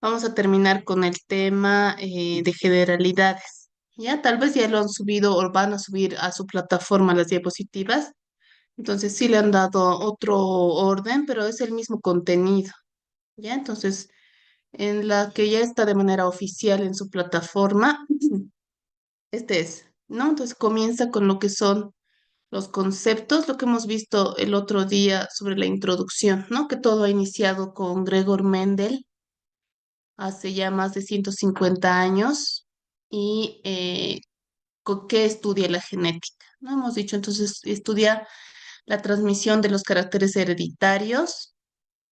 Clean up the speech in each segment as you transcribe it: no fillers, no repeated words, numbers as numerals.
Vamos a terminar con el tema de generalidades. Ya, tal vez ya lo han subido o van a subir a su plataforma las diapositivas. Entonces sí le han dado otro orden, pero es el mismo contenido. Ya, entonces en la que ya está de manera oficial en su plataforma, este es, ¿no? Entonces comienza con lo que son los conceptos, lo que hemos visto el otro día sobre la introducción, ¿no? Que todo ha iniciado con Gregor Mendel hace ya más de 150 años y qué estudia la genética. ¿No? Hemos dicho entonces, estudia la transmisión de los caracteres hereditarios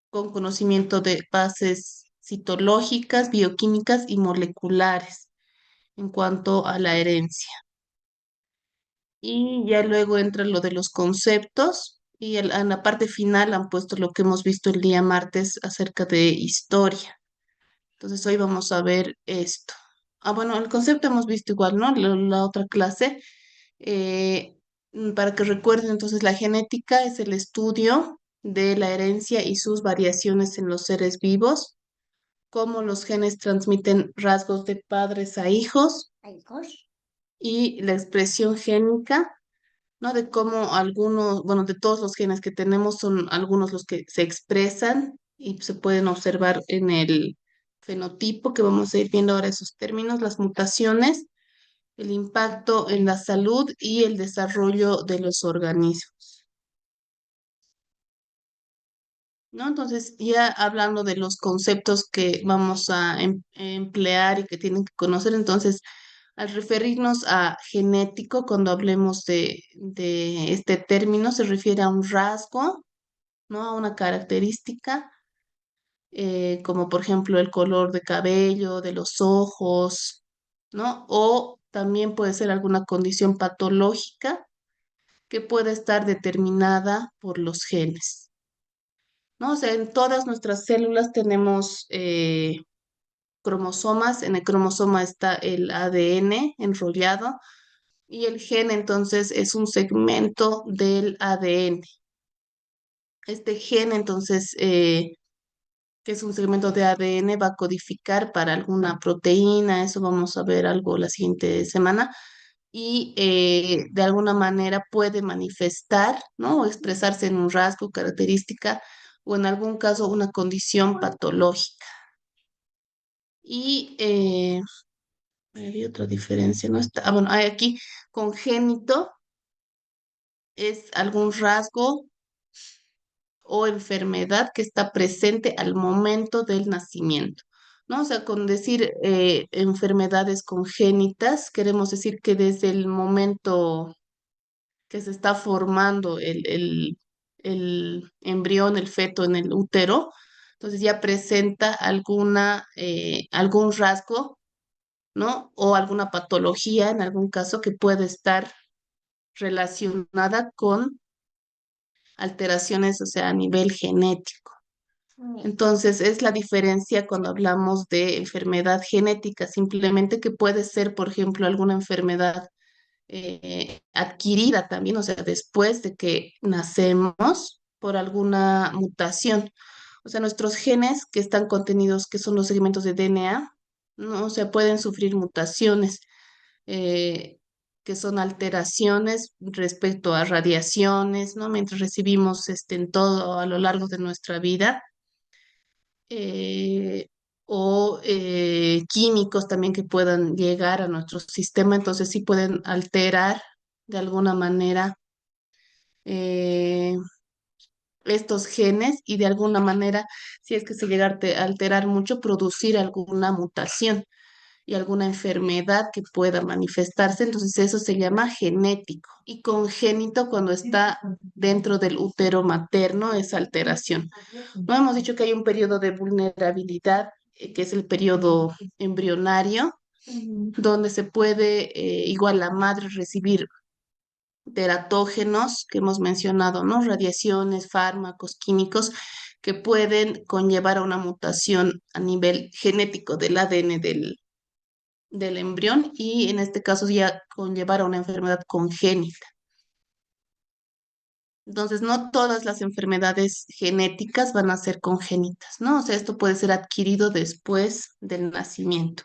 con conocimiento de bases citológicas, bioquímicas y moleculares en cuanto a la herencia. Y ya luego entra lo de los conceptos y en la parte final han puesto lo que hemos visto el día martes acerca de historia. Entonces hoy vamos a ver esto. Ah, bueno, el concepto hemos visto igual, ¿no? La otra clase. Eh, para que recuerden, entonces la genética es el estudio de la herencia y sus variaciones en los seres vivos, cómo los genes transmiten rasgos de padres a hijos y la expresión génica, ¿no? De cómo algunos, bueno, de todos los genes que tenemos son algunos los que se expresan y se pueden observar en el fenotipo, que vamos a ir viendo ahora esos términos, las mutaciones, el impacto en la salud y el desarrollo de los organismos, ¿no? Entonces, ya hablando de los conceptos que vamos a emplear y que tienen que conocer, entonces, al referirnos a genético, cuando hablemos de este término, se refiere a un rasgo, ¿no? A una característica, como por ejemplo el color de cabello, de los ojos, ¿no? O también puede ser alguna condición patológica que puede estar determinada por los genes, ¿no? O sea, en todas nuestras células tenemos cromosomas, en el cromosoma está el ADN enrollado y el gen entonces es un segmento del ADN. Este gen entonces, que es un segmento de ADN, va a codificar para alguna proteína, eso vamos a ver algo la siguiente semana, y de alguna manera puede manifestar, ¿no? O expresarse en un rasgo, característica o en algún caso una condición patológica. Y había otra diferencia, ¿no? Está, bueno, hay aquí congénito es algún rasgo o enfermedad que está presente al momento del nacimiento, ¿no? O sea, con decir enfermedades congénitas, queremos decir que desde el momento que se está formando el embrión, el feto en el útero, entonces ya presenta algún rasgo, ¿no? O alguna patología, en algún caso, que puede estar relacionada con alteraciones, o sea, a nivel genético. Entonces, es la diferencia cuando hablamos de enfermedad genética, simplemente que puede ser, por ejemplo, alguna enfermedad adquirida también, o sea, después de que nacemos por alguna mutación. O sea, nuestros genes que están contenidos, que son los segmentos de DNA, ¿no? O sea, pueden sufrir mutaciones, eh, que son alteraciones respecto a radiaciones, ¿no? Mientras recibimos en todo a lo largo de nuestra vida eh, o químicos también que puedan llegar a nuestro sistema, entonces sí pueden alterar de alguna manera eh, estos genes y de alguna manera, si es que se llega a alterar mucho, producir alguna mutación y alguna enfermedad que pueda manifestarse, entonces eso se llama genético y congénito cuando está dentro del útero materno esa alteración. No hemos dicho que hay un periodo de vulnerabilidad, que es el periodo embrionario, donde se puede igual la madre recibir teratógenos que hemos mencionado, ¿no? Radiaciones, fármacos, químicos que pueden conllevar a una mutación a nivel genético del ADN del embrión y en este caso ya conllevar a una enfermedad congénita. Entonces, no todas las enfermedades genéticas van a ser congénitas, ¿no? O sea, esto puede ser adquirido después del nacimiento.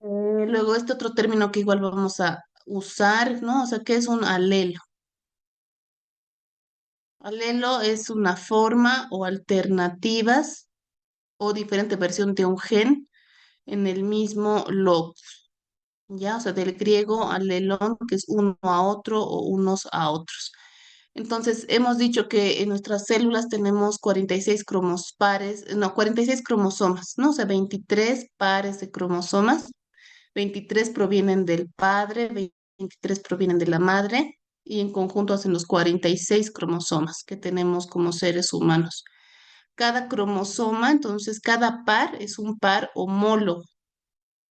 Luego, este otro término que igual vamos a usar, ¿no? O sea, ¿qué es un alelo? Alelo es una forma o alternativas o diferente versión de un gen en el mismo locus, ¿ya? O sea, del griego alelón, que es uno a otro o unos a otros. Entonces, hemos dicho que en nuestras células tenemos 46 pares, no, 46 cromosomas, ¿no? O sea, 23 pares de cromosomas, 23 provienen del padre, 23 provienen de la madre, y en conjunto hacen los 46 cromosomas que tenemos como seres humanos. Cada cromosoma, entonces, cada par es un par homólogo,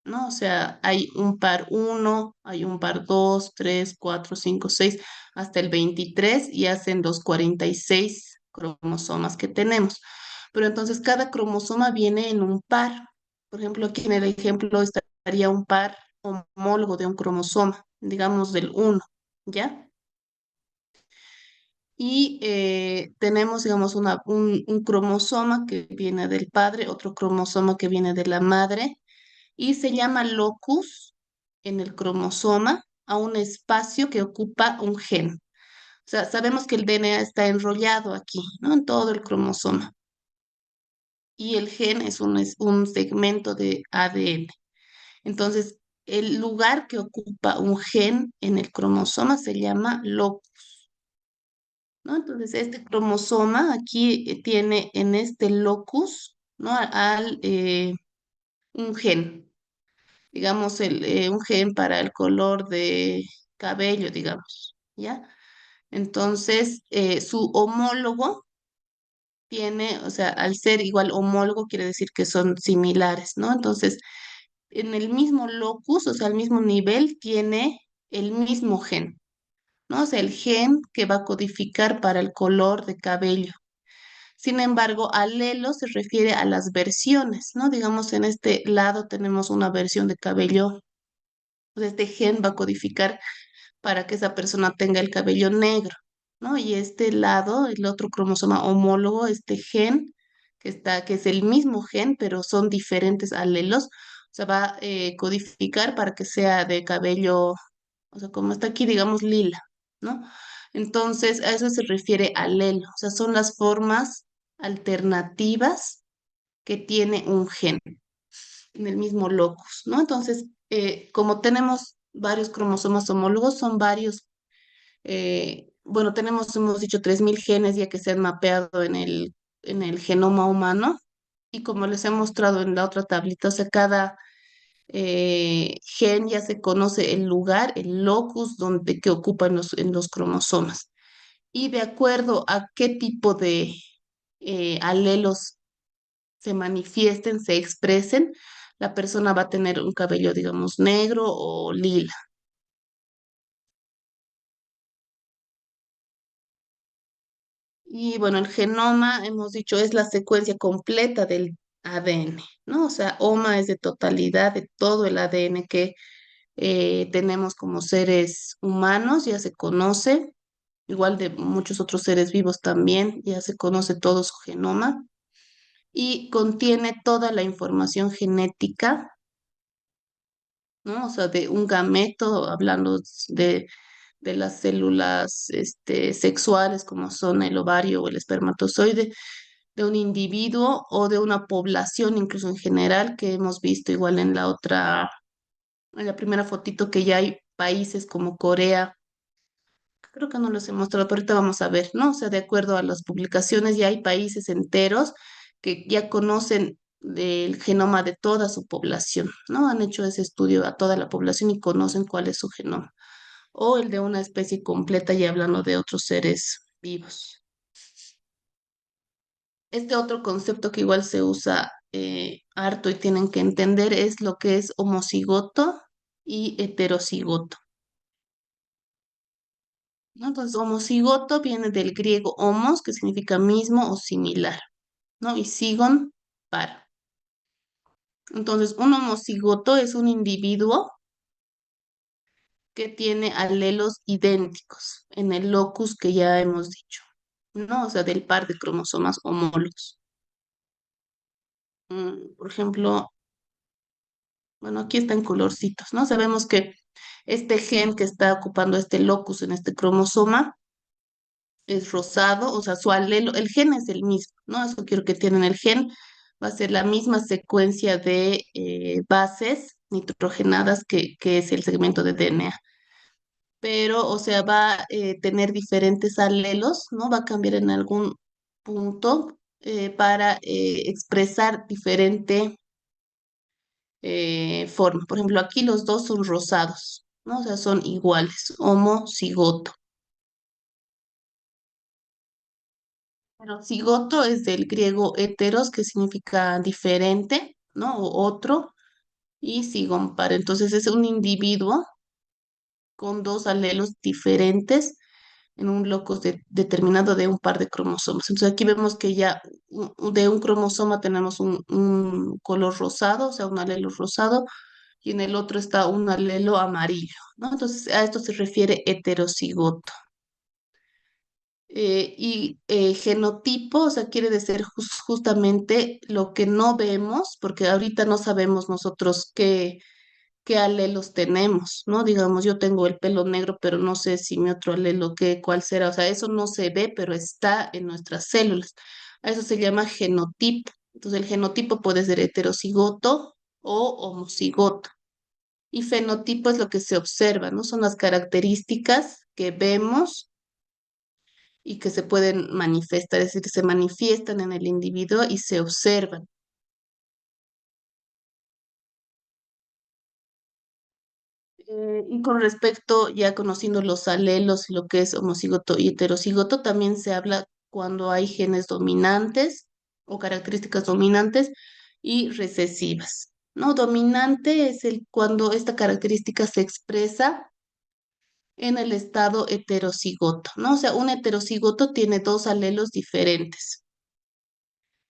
¿no? O sea, hay un par uno, hay un par 2, 3, 4, 5, 6, hasta el 23 y hacen los 46 cromosomas que tenemos. Pero entonces cada cromosoma viene en un par. Por ejemplo, aquí en el ejemplo estaría un par homólogo de un cromosoma, digamos del uno, ¿ya? Y tenemos, digamos, un cromosoma que viene del padre, otro cromosoma que viene de la madre, y se llama locus en el cromosoma a un espacio que ocupa un gen. O sea, sabemos que el DNA está enrollado aquí, ¿no? En todo el cromosoma. Y el gen es un segmento de ADN. Entonces, el lugar que ocupa un gen en el cromosoma se llama locus, ¿no? Entonces, este cromosoma aquí tiene en este locus, ¿no? Un gen. Digamos, un gen para el color de cabello, digamos, ¿ya? Entonces, su homólogo tiene, o sea, al ser igual homólogo quiere decir que son similares, ¿no? Entonces, en el mismo locus, o sea, al mismo nivel, tiene el mismo gen, ¿no? O sea, el gen que va a codificar para el color de cabello. Sin embargo, alelo se refiere a las versiones, ¿no? Digamos, en este lado tenemos una versión de cabello, pues este gen va a codificar para que esa persona tenga el cabello negro, ¿no? Y este lado, el otro cromosoma homólogo, este gen que es el mismo gen, pero son diferentes alelos, o sea, va a codificar para que sea de cabello, o sea, como está aquí, digamos, lila, ¿no? Entonces, a eso se refiere alelo, o sea, son las formas alternativas que tiene un gen en el mismo locus, ¿no? Entonces, como tenemos varios cromosomas homólogos, son varios, bueno, hemos dicho 3.000 genes ya que se han mapeado en el genoma humano, y como les he mostrado en la otra tablita, o sea, cada gen ya se conoce el lugar, el locus que ocupa en los cromosomas. Y de acuerdo a qué tipo de alelos se manifiesten, se expresen, la persona va a tener un cabello, digamos, negro o lila. Y bueno, el genoma, hemos dicho, es la secuencia completa del ADN, ¿no? O sea, OMA es de totalidad de todo el ADN que tenemos como seres humanos, ya se conoce, igual de muchos otros seres vivos también, ya se conoce todo su genoma y contiene toda la información genética, ¿no? O sea, de un gameto, hablando de las células sexuales como son el ovario o el espermatozoide, de un individuo o de una población, incluso en general, que hemos visto igual en la primera fotito que ya hay países como Corea. Creo que no los he mostrado, pero ahorita vamos a ver, ¿no? O sea, de acuerdo a las publicaciones, ya hay países enteros que ya conocen el genoma de toda su población, ¿no? Han hecho ese estudio a toda la población y conocen cuál es su genoma. O el de una especie completa, ya hablando de otros seres vivos. Este otro concepto que igual se usa harto y tienen que entender es lo que es homocigoto y heterocigoto, ¿no? Entonces, homocigoto viene del griego homos, que significa mismo o similar, ¿no? Y sigon, par. Entonces, un homocigoto es un individuo que tiene alelos idénticos en el locus que ya hemos dicho, ¿no? O sea, del par de cromosomas homólogos. Por ejemplo, bueno, aquí está en colorcitos, ¿no? Sabemos que este gen que está ocupando este locus en este cromosoma es rosado, o sea, su alelo, el gen es el mismo, ¿no? Eso quiero que tienen el gen, va a ser la misma secuencia de bases nitrogenadas que es el segmento de DNA. Pero, o sea, va a tener diferentes alelos, ¿no? Va a cambiar en algún punto para expresar diferente forma. Por ejemplo, aquí los dos son rosados, ¿no? O sea, son iguales, homocigoto. Pero cigoto es del griego heteros, que significa diferente, ¿no? O otro, y sigon par. Entonces es un individuo con dos alelos diferentes en un locus determinado de un par de cromosomas. Entonces aquí vemos que ya de un cromosoma tenemos un color rosado, o sea, un alelo rosado, y en el otro está un alelo amarillo, ¿no? Entonces a esto se refiere heterocigoto. Genotipo, o sea, quiere decir justamente lo que no vemos, porque ahorita no sabemos nosotros qué alelos tenemos, ¿no? Digamos, yo tengo el pelo negro, pero no sé si mi otro alelo, cuál será. O sea, eso no se ve, pero está en nuestras células. A eso se llama genotipo. Entonces, el genotipo puede ser heterocigoto o homocigoto. Y fenotipo es lo que se observa, ¿no? Son las características que vemos y que se pueden manifestar, es decir, se manifiestan en el individuo y se observan. Y con respecto, ya conociendo los alelos y lo que es homocigoto y heterocigoto, también se habla cuando hay genes dominantes o características dominantes y recesivas. ¿No? Dominante es el cuando esta característica se expresa en el estado heterocigoto, ¿no? O sea, un heterocigoto tiene dos alelos diferentes,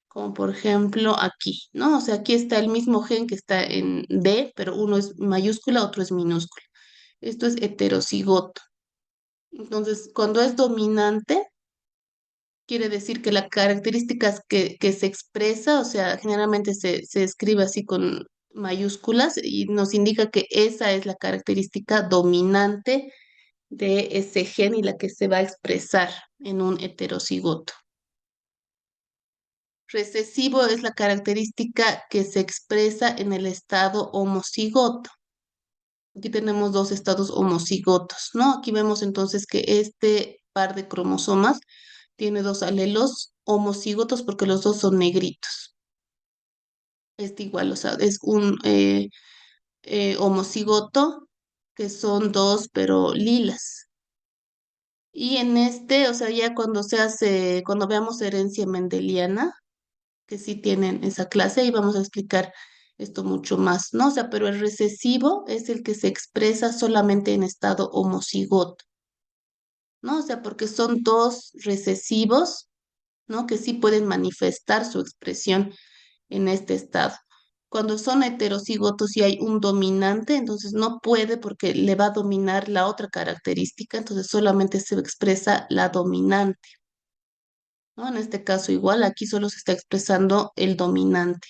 como por ejemplo aquí, ¿no? O sea, aquí está el mismo gen que está en D, pero uno es mayúscula, otro es minúscula. Esto es heterocigoto. Entonces, cuando es dominante, quiere decir que las características que se expresa, o sea, generalmente se escribe así con mayúsculas y nos indica que esa es la característica dominante de ese gen y la que se va a expresar en un heterocigoto. Recesivo es la característica que se expresa en el estado homocigoto. Aquí tenemos dos estados homocigotos, ¿no? Aquí vemos entonces que este par de cromosomas tiene dos alelos homocigotos porque los dos son negritos. Este igual, o sea, es un homocigoto que son dos, pero lilas. Y en este, o sea, ya cuando se hace, cuando veamos herencia mendeliana, que sí tienen esa clase, y vamos a explicar esto mucho más, ¿no? O sea, pero el recesivo es el que se expresa solamente en estado homocigoto, ¿no? O sea, porque son dos recesivos, ¿no? Que sí pueden manifestar su expresión en este estado. Cuando son heterocigotos y hay un dominante, entonces no puede porque le va a dominar la otra característica, entonces solamente se expresa la dominante, ¿no? En este caso igual, aquí solo se está expresando el dominante.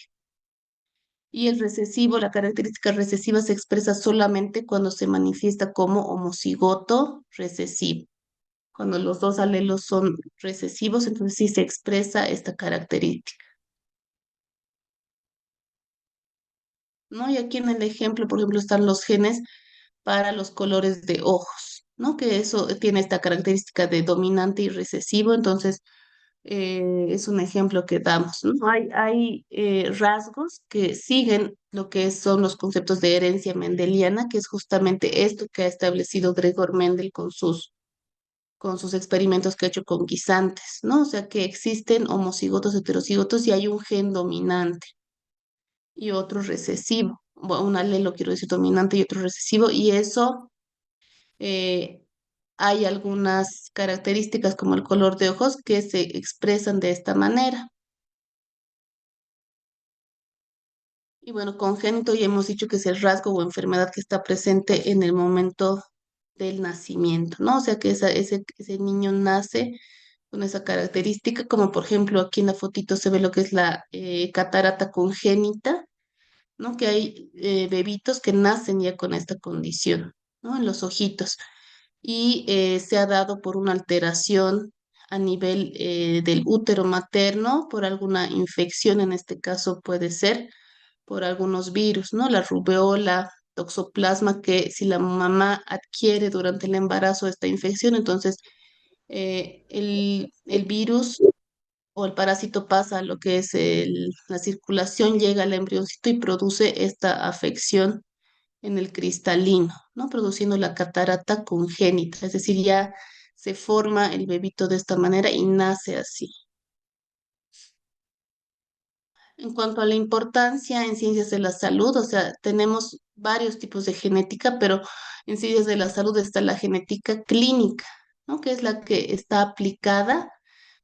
Y el recesivo, la característica recesiva se expresa solamente cuando se manifiesta como homocigoto recesivo. Cuando los dos alelos son recesivos, entonces sí se expresa esta característica, ¿no? Y aquí en el ejemplo, por ejemplo, están los genes para los colores de ojos, ¿no? Que eso tiene esta característica de dominante y recesivo, entonces es un ejemplo que damos, ¿no? Hay rasgos que siguen lo que son los conceptos de herencia mendeliana, que es justamente esto que ha establecido Gregor Mendel con sus experimentos que ha hecho con guisantes, ¿no? O sea que existen homocigotos, heterocigotos y hay un gen dominante y otro recesivo, bueno, un alelo, quiero decir, dominante y otro recesivo, y eso eh, hay algunas características como el color de ojos que se expresan de esta manera. Y bueno, congénito ya hemos dicho que es el rasgo o enfermedad que está presente en el momento del nacimiento, ¿no? O sea que ese niño nace con esa característica, como por ejemplo aquí en la fotito se ve lo que es la catarata congénita, ¿no? Que hay bebitos que nacen ya con esta condición, ¿no? En los ojitos. Y se ha dado por una alteración a nivel del útero materno, por alguna infección, en este caso puede ser por algunos virus, ¿no? La rubeola, toxoplasma, que si la mamá adquiere durante el embarazo esta infección, entonces el virus o el parásito pasa a lo que es la circulación, llega al embrioncito y produce esta afección en el cristalino, ¿no? Produciendo la catarata congénita, es decir, ya se forma el bebito de esta manera y nace así. En cuanto a la importancia en ciencias de la salud, o sea, tenemos varios tipos de genética, pero en ciencias de la salud está la genética clínica, ¿no? Que es la que está aplicada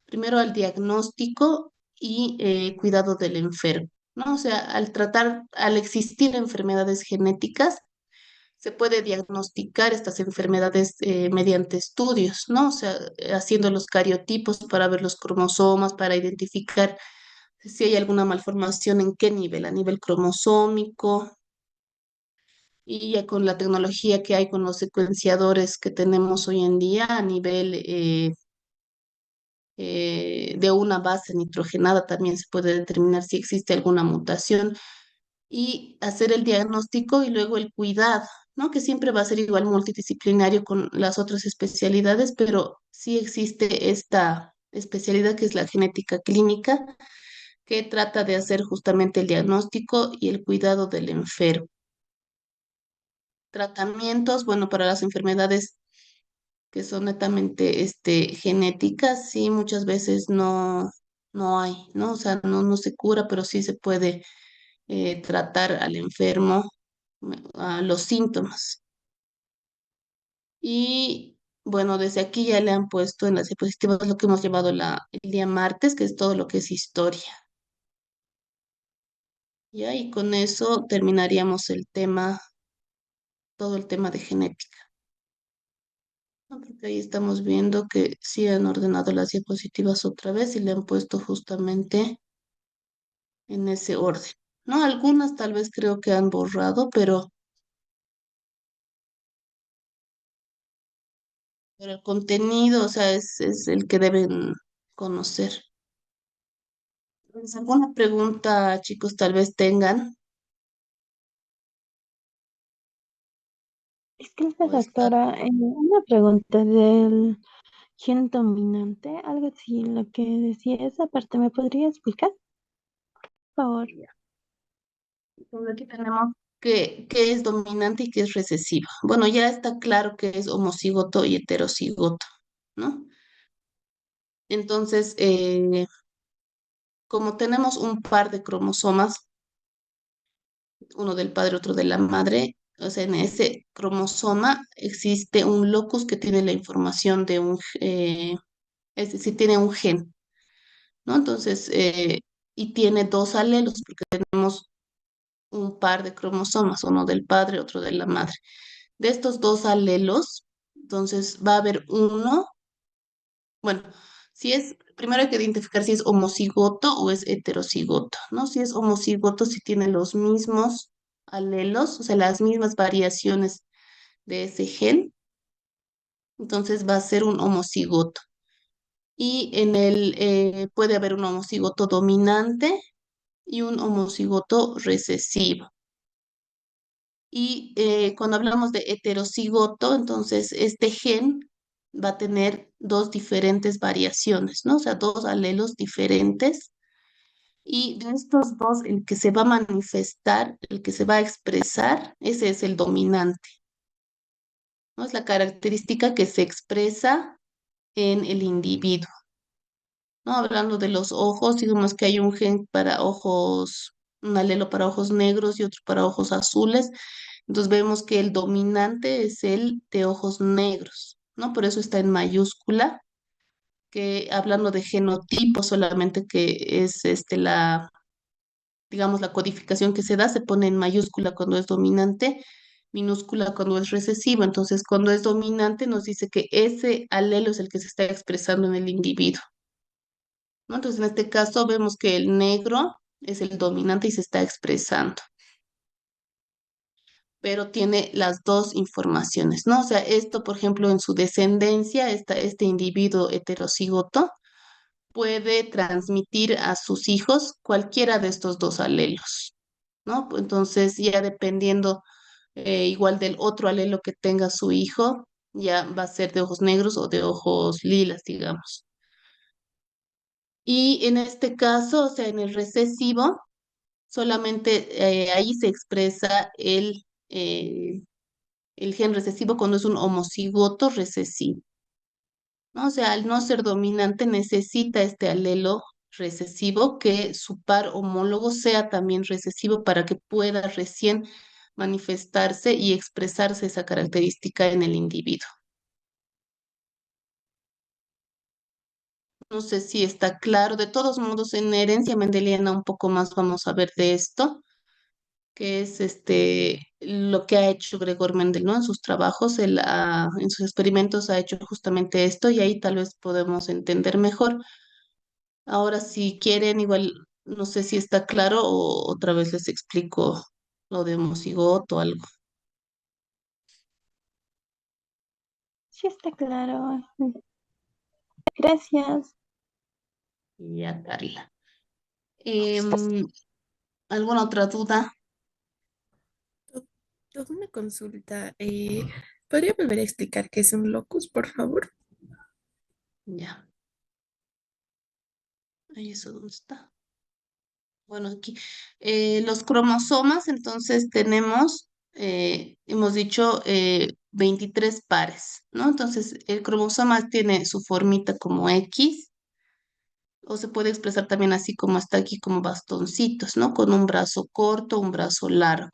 primero al diagnóstico y cuidado del enfermo, ¿no? O sea, al existir enfermedades genéticas, se puede diagnosticar estas enfermedades mediante estudios, ¿no? O sea, haciendo los cariotipos para ver los cromosomas, para identificar si hay alguna malformación, en qué nivel, a nivel cromosómico, y ya con la tecnología que hay con los secuenciadores que tenemos hoy en día a nivel de una base nitrogenada, también se puede determinar si existe alguna mutación y hacer el diagnóstico y luego el cuidado, ¿no? Que siempre va a ser igual multidisciplinario con las otras especialidades, pero sí existe esta especialidad que es la genética clínica, que trata de hacer justamente el diagnóstico y el cuidado del enfermo. Tratamientos, bueno, para las enfermedades que son netamente genéticas, sí, muchas veces no hay, ¿no? O sea, no se cura, pero sí se puede tratar al enfermo, a los síntomas. Y bueno, desde aquí ya le han puesto en las diapositivas lo que hemos llevado el día martes, que es todo lo que es historia. Ya, y con eso terminaríamos el tema, todo el tema de genética. ¿No? Porque ahí estamos viendo que sí han ordenado las diapositivas otra vez y le han puesto justamente en ese orden. ¿No? Algunas tal vez creo que han borrado, pero el contenido, o sea, es el que deben conocer. ¿Tienes alguna pregunta, chicos, tal vez tengan? Disculpe, O está, doctora, una pregunta del gen dominante, algo así, lo que decía esa parte, ¿me podría explicar? Por favor. entonces aquí tenemos qué es dominante y qué es recesivo. Bueno, ya está claro que es homocigoto y heterocigoto, ¿no? Entonces, como tenemos un par de cromosomas, uno del padre, otro de la madre, o sea, en ese cromosoma existe un locus que tiene la información de es decir, tiene un gen, ¿no? Entonces, y tiene dos alelos, porque tenemos un par de cromosomas, uno del padre, otro de la madre. De estos dos alelos, entonces va a haber uno, bueno, si es, primero hay que identificar si es homocigoto o es heterocigoto, ¿no? Si es homocigoto, si tiene los mismos alelos, o sea, las mismas variaciones de ese gen, entonces va a ser un homocigoto. Y puede haber un homocigoto dominante y un homocigoto recesivo. Y cuando hablamos de heterocigoto, entonces este gen va a tener dos diferentes variaciones, ¿no? O sea, dos alelos diferentes. Y de estos dos, el que se va a manifestar, el que se va a expresar, ese es el dominante, ¿no? Es la característica que se expresa en el individuo, ¿no? Hablando de los ojos, digamos que hay un gen para ojos, un alelo para ojos negros y otro para ojos azules. Entonces vemos que el dominante es el de ojos negros, ¿no? Por eso está en mayúscula, que hablando de genotipo solamente que es digamos, la codificación que se da, se pone en mayúscula cuando es dominante minúscula cuando es recesivo. Entonces, cuando es dominante, nos dice que ese alelo es el que se está expresando en el individuo, ¿no? Entonces, en este caso, vemos que el negro es el dominante y se está expresando, pero tiene las dos informaciones, ¿no? O sea, esto, por ejemplo, en su descendencia, este individuo heterocigoto puede transmitir a sus hijos cualquiera de estos dos alelos, ¿no? Entonces, ya dependiendo igual del otro alelo que tenga su hijo, ya va a ser de ojos negros o de ojos lilas, digamos. Y en este caso, o sea, en el recesivo, solamente ahí se expresa el gen recesivo cuando es un homocigoto recesivo, ¿no? O sea, al no ser dominante necesita este alelo recesivo que su par homólogo sea también recesivo para que pueda recién manifestarse y expresarse esa característica en el individuo. No sé si está claro. De todos modos, en herencia mendeliana un poco más vamos a ver de esto, que es lo que ha hecho Gregor Mendel, ¿no? En sus trabajos, en sus experimentos ha hecho justamente esto y ahí tal vez podemos entender mejor. Ahora, si quieren, igual no sé si está claro o otra vez les explico lo de homocigoto o algo. Sí está claro. Gracias. Y ya, Carla. ¿Alguna otra duda? To- Toda una consulta. ¿Podría volver a explicar qué es un locus, por favor? Ya. Ahí eso dónde está. Bueno, aquí los cromosomas, entonces tenemos, hemos dicho, 23 pares, ¿no? Entonces el cromosoma tiene su formita como X o se puede expresar también así como está aquí como bastoncitos, ¿no? Con un brazo corto, un brazo largo.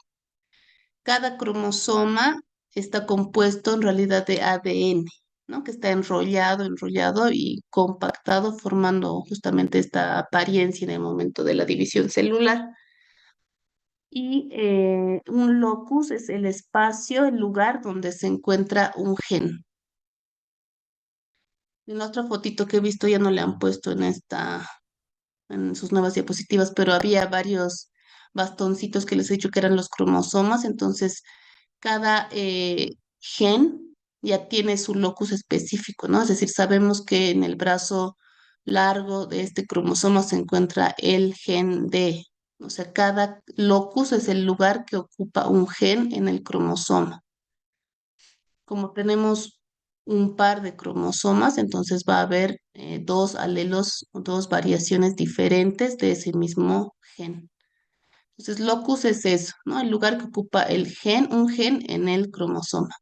Cada cromosoma está compuesto en realidad de ADN, ¿no? Que está enrollado, enrollado y compactado, formando justamente esta apariencia en el momento de la división celular. Y un locus es el espacio, el lugar donde se encuentra un gen. En la otra fotito que he visto ya no le han puesto en sus nuevas diapositivas, pero había varios bastoncitos que les he dicho que eran los cromosomas, entonces cada gen ya tiene su locus específico, ¿no? Es decir, sabemos que en el brazo largo de este cromosoma se encuentra el gen D. O sea, cada locus es el lugar que ocupa un gen en el cromosoma. Como tenemos un par de cromosomas, entonces va a haber dos alelos, dos variaciones diferentes de ese mismo gen. Entonces, locus es eso, ¿no? El lugar que ocupa el gen, un gen en el cromosoma.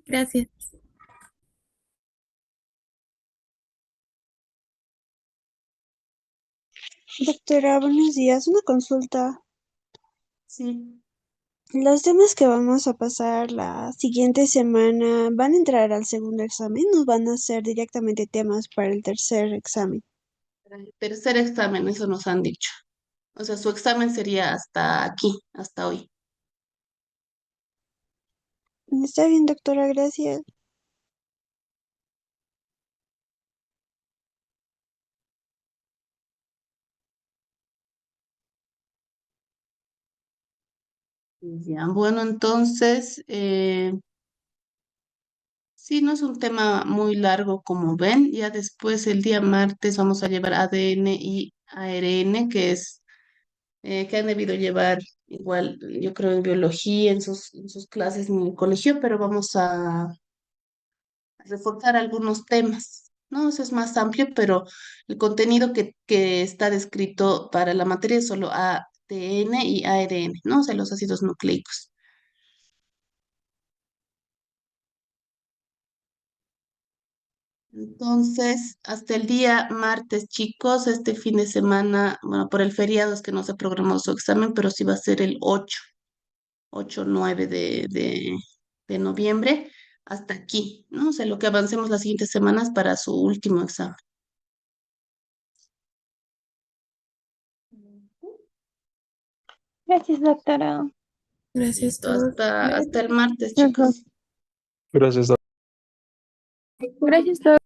Gracias. Doctora, buenos días. Una consulta. Sí. ¿Los temas que vamos a pasar la siguiente semana van a entrar al segundo examen o van a ser directamente temas para el tercer examen? Para el tercer examen, eso nos han dicho. O sea, su examen sería hasta aquí, hasta hoy. Está bien, doctora, gracias. Ya, bueno, entonces, sí, no es un tema muy largo como ven. Ya después, el día martes, vamos a llevar ADN y ARN, que han debido llevar igual, yo creo, en biología, en sus clases en el colegio, pero vamos a reforzar algunos temas, ¿no? Eso es más amplio, pero el contenido que está descrito para la materia es solo ADN y ARN, ¿no? O sea, los ácidos nucleicos. Entonces, hasta el día martes, chicos, este fin de semana, bueno, por el feriado es que no se programó su examen, pero sí va a ser el 8 9 de noviembre, hasta aquí, ¿no? O sea, lo que avancemos las siguientes semanas para su último examen. Gracias, doctora. Gracias, Listo, Doc. hasta el martes, Gracias. chicos. Gracias, Gracias, doctora.